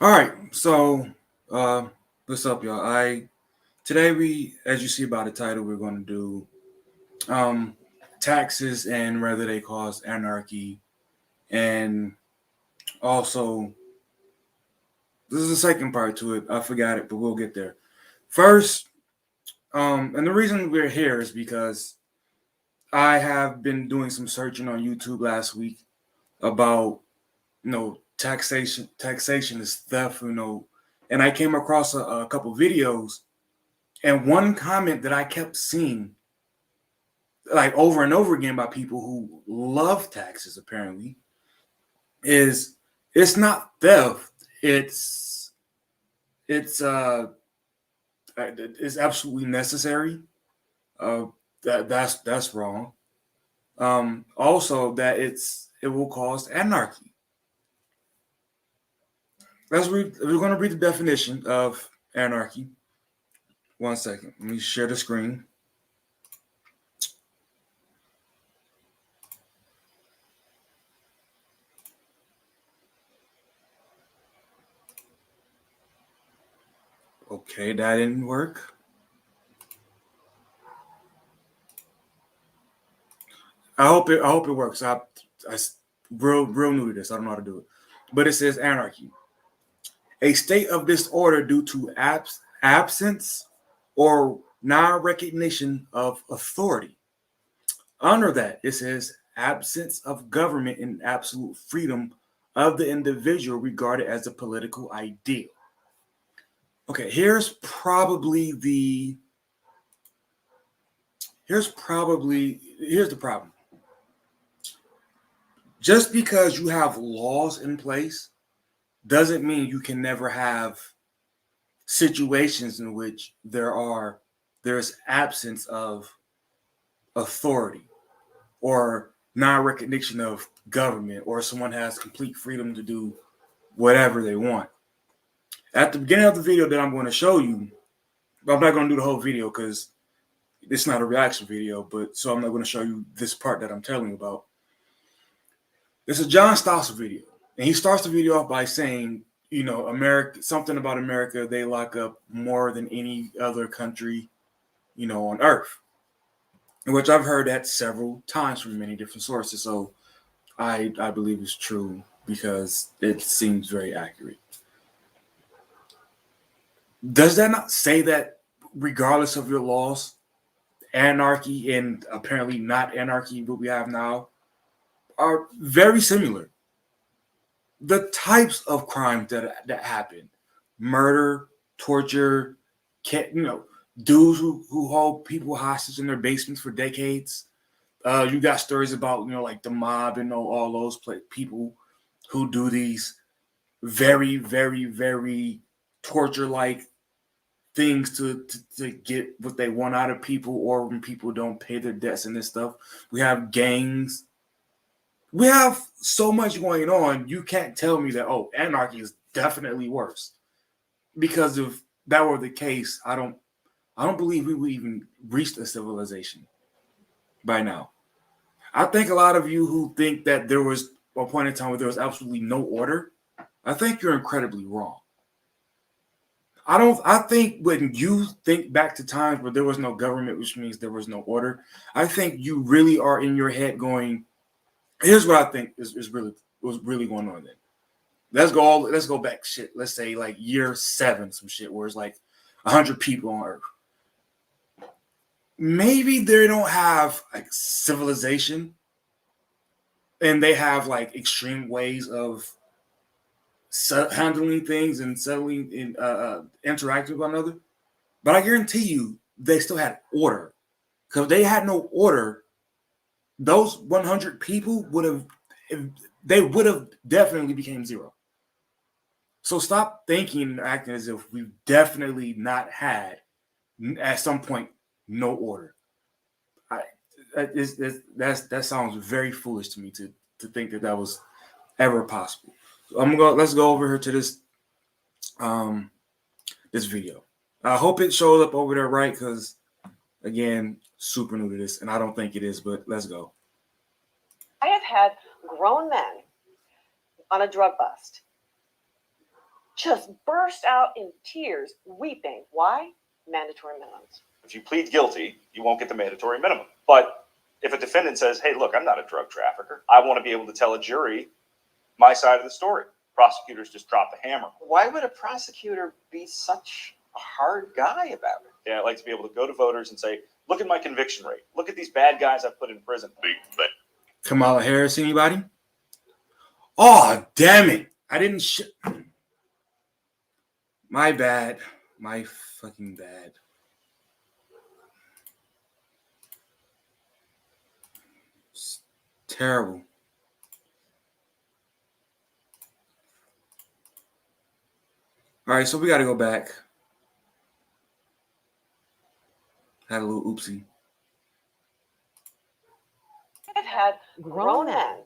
All right, so uh, what's up, y'all? Today as you see by the title, we're going to do um, taxes and whether they cause anarchy, and also this is the second part to it. I forgot it, but we'll get there. First, and the reason we're here is because I have been doing some searching on YouTube last week about taxation. Taxation is theft, and I came across a couple videos. And one comment that I kept seeing, like over and over again by people who love taxes, apparently, is it's not theft. It's it's absolutely necessary. Uh, that's wrong. Also, that it will cause anarchy. Let's read. We're going to read the definition of anarchy. One second. Let me share the screen. Okay, that didn't work. I hope it works. I real new to this. I don't know how to do it. But it says anarchy, a state of disorder due to absence or non-recognition of authority. Under that, it says absence of government and absolute freedom of the individual regarded as a political ideal. Okay, here's the problem. Just because you have laws in place doesn't mean you can never have situations in which there's absence of authority or non-recognition of government, or someone has complete freedom to do whatever they want. At the beginning of the video that I'm going to show you, I'm not going to do the whole video because it's not a reaction video, but so I'm not going to show you this part that I'm telling you about. It's a John Stossel video, and he starts the video off by saying, America, something about America, they lock up more than any other country, on earth, which I've heard that several times from many different sources. So I believe it's true because it seems very accurate. Does that not say that regardless of your laws, anarchy and apparently not anarchy, what we have now, are very similar? The types of crimes that happen, murder, torture, dudes who hold people hostage in their basements for decades. You got stories about like the mob and all those people who do these very, very, very torture-like things to get what they want out of people, or when people don't pay their debts and this stuff. We have gangs. We have so much going on. You can't tell me that, anarchy is definitely worse. Because if that were the case, I don't believe we would even reach a civilization by now. I think a lot of you who think that there was a point in time where there was absolutely no order, I think you're incredibly wrong. I think when you think back to times where there was no government, which means there was no order, I think you really are in your head going, here's what I think was really going on then. Let's go back shit. Let's say like year 7, some shit where it's like 100 people on Earth. Maybe they don't have like civilization, and they have like extreme ways of handling things and settling and interacting with one another. But I guarantee you, they still had order. Because if they had no order, those 100 people would have definitely became zero. So stop thinking and acting as if we've definitely not had, at some point, no order. That sounds very foolish to me to think that was ever possible. So let's go over here to this this video. I hope it shows up over there right, because again, super new to this, and I don't think it is, but let's go. I have had grown men on a drug bust just burst out in tears, weeping. Why? Mandatory minimums. If you plead guilty, you won't get the mandatory minimum. But if a defendant says, hey, look, I'm not a drug trafficker, I want to be able to tell a jury my side of the story. Prosecutors just drop the hammer. Why would a prosecutor be such a hard guy about it? Yeah, I like to be able to go to voters and say, look at my conviction rate. Look at these bad guys I've put in prison. Kamala Harris, anybody? Oh, damn it. I didn't my bad. My fucking bad. It's terrible. All right, so we got to go back. Had a little oopsie. I've had grown men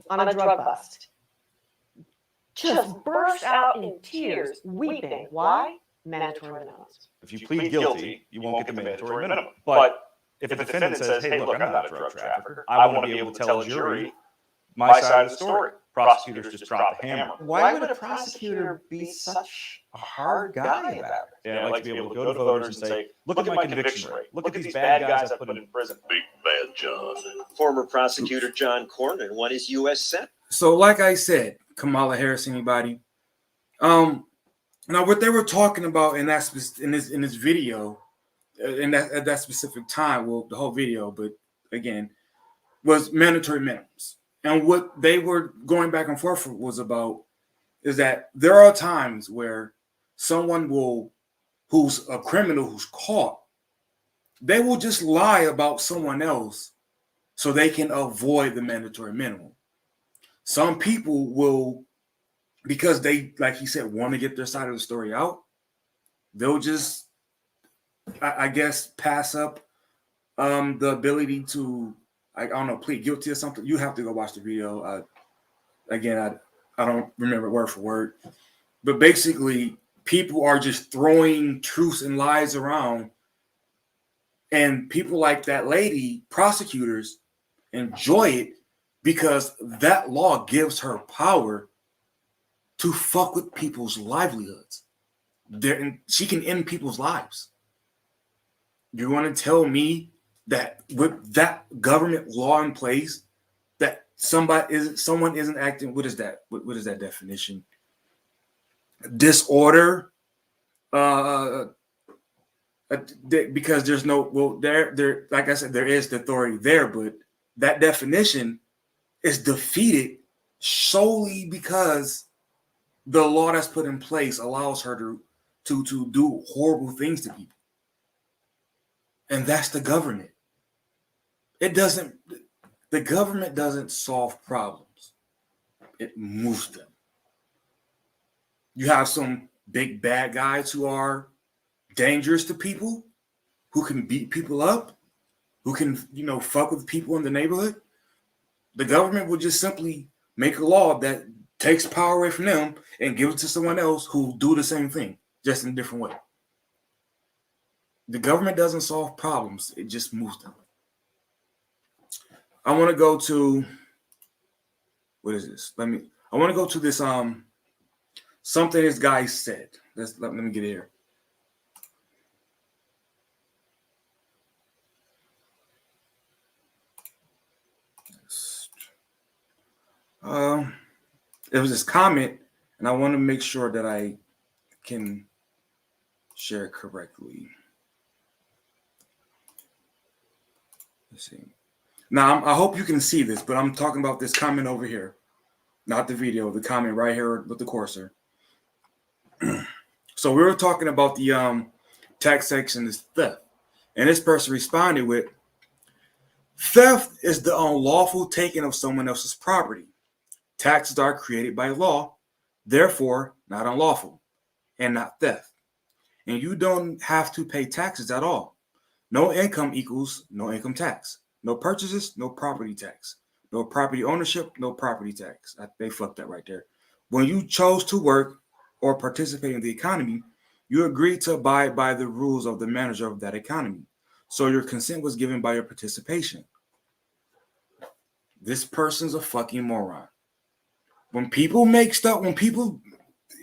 on a drug bust just burst out in tears, weeping. Why? Mandatory minimums. If you plead guilty, you won't get the mandatory minimum. But if a defendant says, hey, look, I'm not a drug trafficker, I want to be able to tell a jury my side of the story. Prosecutors just drop the hammer. Why would a prosecutor be such a hard guy about it? Yeah, I like to be able to go to voters and say, look at my conviction rate. Look at these bad guys I've put in prison. Big bad John. Former prosecutor John Cornyn won his U.S. Senate. So, like I said, Kamala Harris, anybody? Now what they were talking about in this video, at that specific time, well, the whole video, but again, was mandatory minimums. And what they were going back and forth was about is that there are times where someone who's a criminal who's caught, they will just lie about someone else so they can avoid the mandatory minimum. Some people will, because they, like he said, want to get their side of the story out, they'll just, I guess, pass up the ability to, I don't know, plead guilty or something. You have to go watch the video. Again, I don't remember word for word. But basically, people are just throwing truths and lies around. And people like that lady, prosecutors, enjoy it because that law gives her power to fuck with people's livelihoods. She can end people's lives. You want to tell me that with that government law in place, that someone isn't acting? What is that? What is that definition? Disorder. Because there's no, well, there, like I said, there is the authority there, but that definition is defeated solely because the law that's put in place allows her to do horrible things to people. And that's the government. The government doesn't solve problems. It moves them. You have some big bad guys who are dangerous to people, who can beat people up, who can, fuck with people in the neighborhood. The government will just simply make a law that takes power away from them and gives it to someone else who will do the same thing, just in a different way. The government doesn't solve problems. It just moves them. I want to go to, what is this? I want to go to this, something this guy said. Let me get here. It was this comment, and I want to make sure that I can share it correctly. Let's see. Now, I hope you can see this, but I'm talking about this comment over here, not the video, the comment right here with the cursor. So we were talking about the tax section is theft, and this person responded with, theft is the unlawful taking of someone else's property. Taxes are created by law, therefore not unlawful and not theft. And you don't have to pay taxes at all. No income equals no income tax. No purchases, no property tax. No property ownership, no property tax. They fucked that right there. When you chose to work or participate in the economy, you agreed to abide by the rules of the manager of that economy. So your consent was given by your participation. This person's a fucking moron. When people make stuff,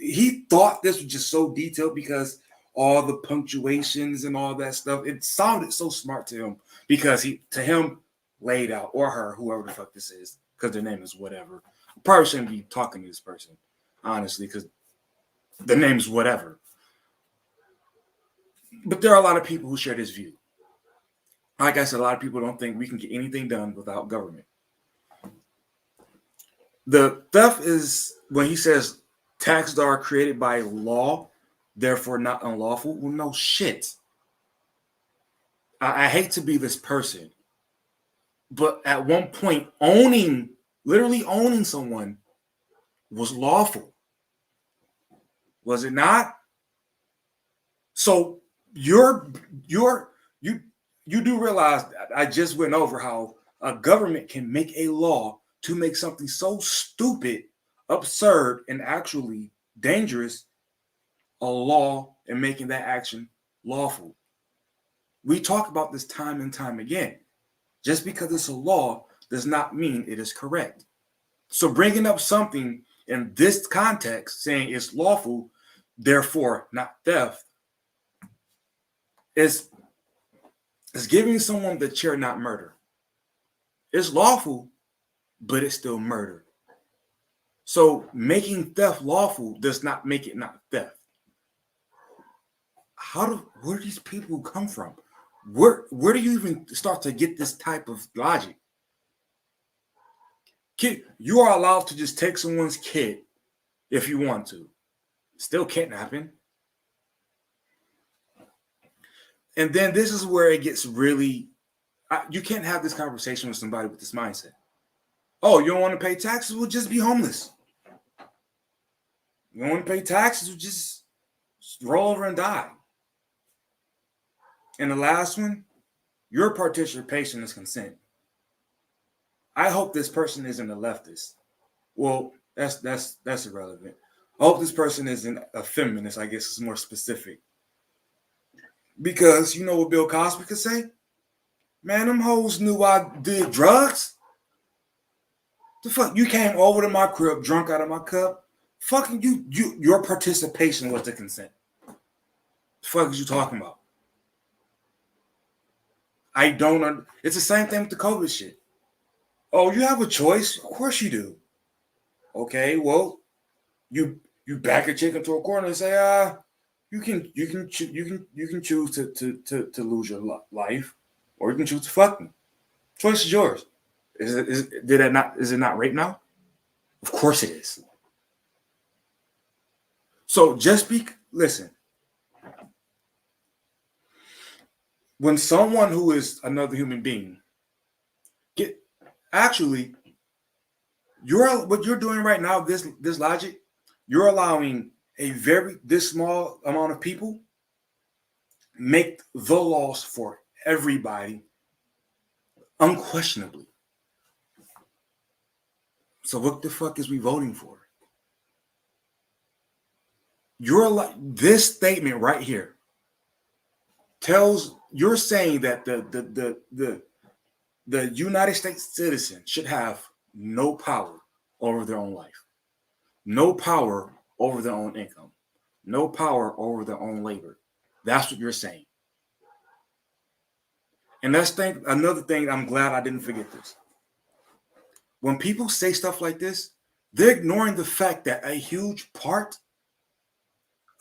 he thought this was just so detailed because all the punctuations and all that stuff. It sounded so smart to him because to him laid out, or her, whoever the fuck this is, because their name is whatever. I probably shouldn't be talking to this person, honestly, because the name is whatever. But there are a lot of people who share this view. Like I said, a lot of people don't think we can get anything done without government. The theft is when he says taxes are created by law, therefore not unlawful. Well, no shit. I hate to be this person, but at one point, literally owning someone was lawful. Was it not? So you do realize that I just went over how a government can make a law to make something so stupid, absurd, and actually dangerous a law and making that action lawful. We talk about this time and time again. Just because it's a law does not mean it is correct. So bringing up something in this context, saying it's lawful, therefore not theft, is giving someone the chair, not murder. It's lawful, but it's still murder. So making theft lawful does not make it not theft. Where do these people come from? Where do you even start to get this type of logic? You are allowed to just take someone's kid if you want to. Still kidnapping. And then this is where it gets really, you can't have this conversation with somebody with this mindset. Oh, you don't want to pay taxes? Well, just be homeless. You don't want to pay taxes? Well, just roll over and die. And the last one, your participation is consent. I hope this person isn't a leftist. Well, that's irrelevant. I hope this person isn't a feminist. I guess it's more specific. Because you know what Bill Cosby could say? Man, them hoes knew I did drugs. The fuck, you came over to my crib drunk out of my cup. Fucking your participation was the consent. The fuck is you talking about? I don't. It's the same thing with the COVID shit. Oh, you have a choice. Of course you do. Okay, well, you back a chick into a corner and say, you can choose to lose your life, or you can choose to fuck me. Choice is yours. Is it not rape now? Of course it is. So listen. When someone who is another human being what you're doing right now, this logic, you're allowing this small amount of people make the laws for everybody unquestionably. So what the fuck is we voting for? This statement right here you're saying that the United States citizen should have no power over their own life, no power over their own income, no power over their own labor. That's what you're saying. And another thing, I'm glad I didn't forget this. When people say stuff like this, they're ignoring the fact that a huge part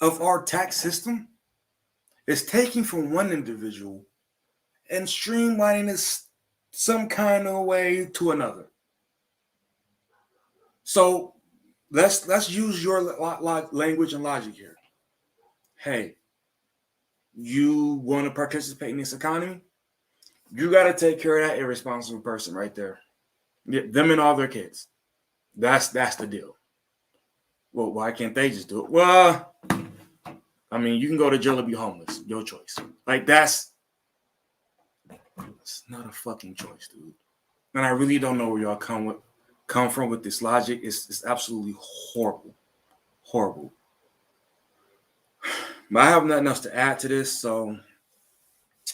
of our tax system is taking from one individual and streamlining this some kind of way to another. So let's use your language and logic here. Hey, you want to participate in this economy? You got to take care of that irresponsible person right there. Them and all their kids. That's the deal. Well, why can't they just do it? Well, I mean, you can go to jail or be homeless. Your choice. Like it's not a fucking choice, dude. And I really don't know where y'all come from with this logic. It's absolutely horrible. Horrible. But I have nothing else to add to this. So,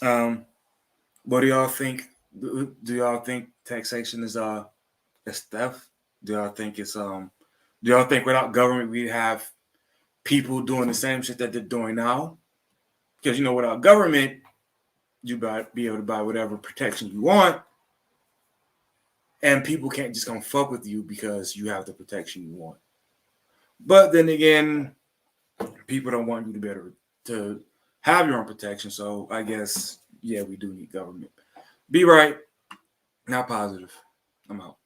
what do y'all think? Do y'all think taxation is theft? Do y'all think it's do y'all think without government we have people doing the same shit that they're doing now. Because, you know, without government, you be able to buy whatever protection you want. And people can't just come fuck with you because you have the protection you want. But then again, people don't want you to be able to have your own protection. So I guess, yeah, we do need government. Be right, not positive. I'm out.